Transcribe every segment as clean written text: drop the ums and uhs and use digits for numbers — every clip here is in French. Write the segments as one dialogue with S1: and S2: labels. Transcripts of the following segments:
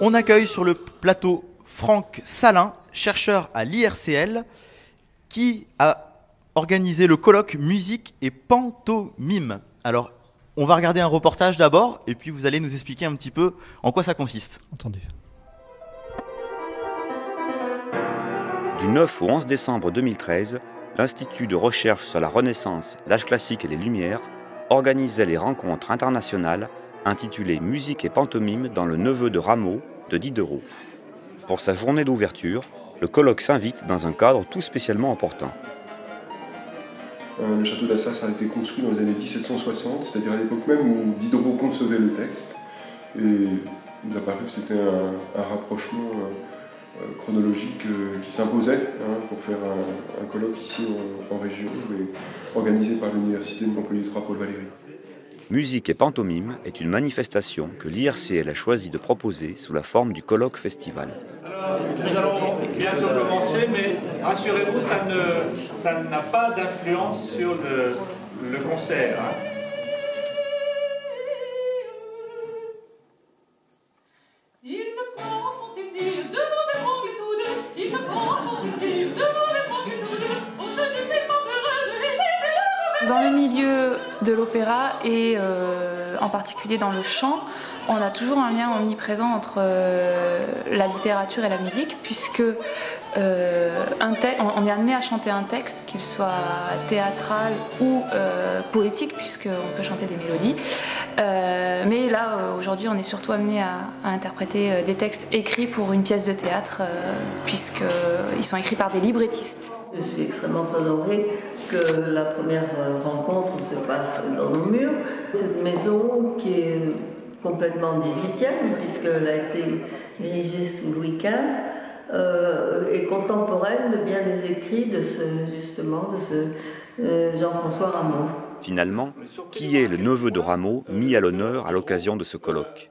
S1: On accueille sur le plateau Franck Salin, chercheur à l'IRCL, qui a organisé le colloque musique et pantomime. Alors, on va regarder un reportage d'abord, et puis vous allez nous expliquer un petit peu en quoi ça consiste.
S2: Entendu.
S3: Du 9 au 11 décembre 2013, l'Institut de recherche sur la Renaissance, l'âge classique et les Lumières organisait les rencontres internationales intitulées Musique et pantomime dans le neveu de Rameau de Diderot. Pour sa journée d'ouverture, le colloque s'invite dans un cadre tout spécialement important.
S4: Le château d'Assas a été construit dans les années 1760, c'est-à-dire à l'époque même où Diderot concevait le texte. Et il nous a paru que c'était un rapprochement chronologique qui s'imposait pour faire un colloque ici en région, et organisé par l'Université de Montpellier 3 Paul Valéry.
S3: Musique et pantomime est une manifestation que l'IRCL a choisi de proposer sous la forme du colloque festival.
S5: Alors, nous allons bientôt commencer, mais rassurez-vous, ça n'a pas d'influence sur le concert.
S6: Dans le milieu de l'opéra et en particulier dans le chant, on a toujours un lien omniprésent entre la littérature et la musique, puisque on est amené à chanter un texte, qu'il soit théâtral ou poétique, puisqu'on peut chanter des mélodies. Mais là, aujourd'hui, on est surtout amené à interpréter des textes écrits pour une pièce de théâtre, puisqu'ils sont écrits par des librettistes.
S7: Je suis extrêmement honorée que la première rencontre se passe dans nos murs. Cette maison qui est complètement 18e, puisqu'elle a été érigée sous Louis XV, est contemporaine de bien des écrits de ce Jean-François Rameau.
S3: Finalement, qui est le neveu de Rameau mis à l'honneur à l'occasion de ce colloque?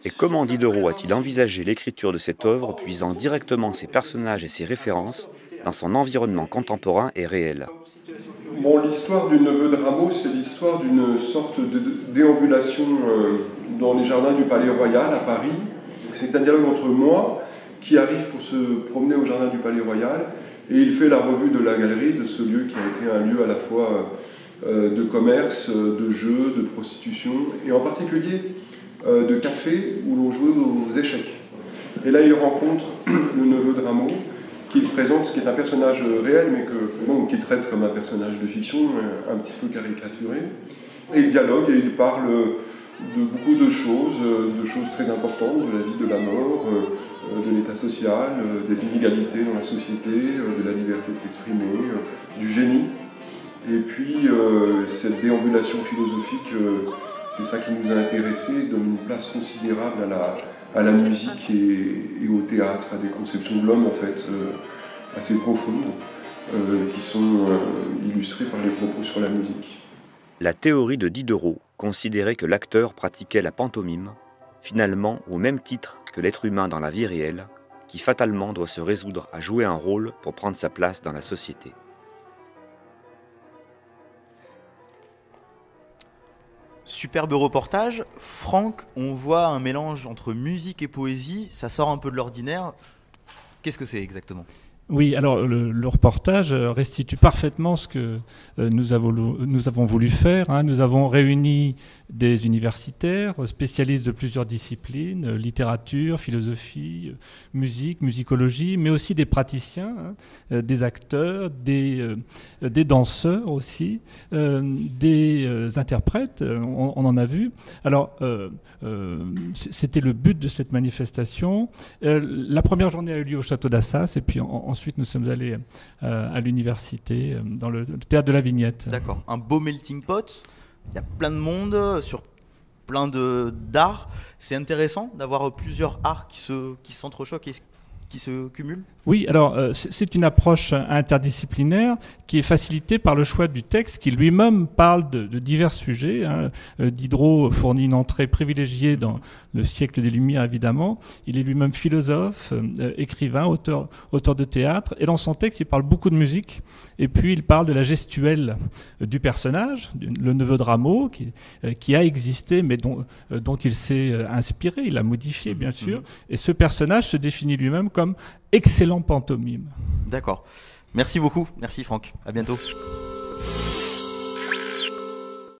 S3: Et comment Diderot a-t-il envisagé l'écriture de cette œuvre, puisant directement ses personnages et ses références dans son environnement contemporain et réel?
S4: Bon, l'histoire du neveu de Rameau, c'est l'histoire d'une sorte de déambulation dans les jardins du Palais Royal à Paris. C'est un dialogue entre moi, qui arrive pour se promener au jardin du Palais Royal, et il fait la revue de la galerie de ce lieu qui a été un lieu à la fois de commerce, de jeu, de prostitution, et en particulier de café où l'on jouait aux échecs. Et là, il rencontre le neveu de Rameau, qu'il présente, ce qui est un personnage réel, mais qu'il traite comme un personnage de fiction, un petit peu caricaturé. Et il dialogue et il parle de beaucoup de choses très importantes, de la vie, de la mort, de l'état social, des inégalités dans la société, de la liberté de s'exprimer, du génie. Et puis, cette déambulation philosophique, c'est ça qui nous a intéressés, donne une place considérable à la musique et au théâtre, à des conceptions de l'homme en fait assez profondes, qui sont illustrées par les propos sur la musique.
S3: La théorie de Diderot considérait que l'acteur pratiquait la pantomime, finalement au même titre que l'être humain dans la vie réelle, qui fatalement doit se résoudre à jouer un rôle pour prendre sa place dans la société.
S1: Superbe reportage. Franck, on voit un mélange entre musique et poésie, ça sort un peu de l'ordinaire. Qu'est-ce que c'est exactement ?
S2: Oui, alors le reportage restitue parfaitement ce que nous avons voulu faire. Nous avons réuni des universitaires, spécialistes de plusieurs disciplines, littérature, philosophie, musique, musicologie, mais aussi des praticiens, des acteurs, des danseurs aussi, des interprètes, on en a vu. Alors, c'était le but de cette manifestation. La première journée a eu lieu au château d'Assas, et puis ensuite nous sommes allés à l'université, dans le théâtre de la Vignette.
S1: D'accord, un beau melting pot. Il y a plein de monde sur plein d'arts. C'est intéressant d'avoir plusieurs arts qui s'entrechoquent. qui se cumulent?
S2: Oui, alors c'est une approche interdisciplinaire qui est facilitée par le choix du texte qui lui-même parle de divers sujets. Diderot fournit une entrée privilégiée dans le siècle des Lumières, évidemment. Il est lui-même philosophe, écrivain, auteur de théâtre. Et dans son texte, il parle beaucoup de musique. Et puis, il parle de la gestuelle du personnage, le neveu de Rameau, qui a existé, mais dont il s'est inspiré. Il l'a modifié, bien sûr. Et ce personnage se définit lui-même comme excellent pantomime.
S1: D'accord. Merci beaucoup. Merci Franck. À bientôt.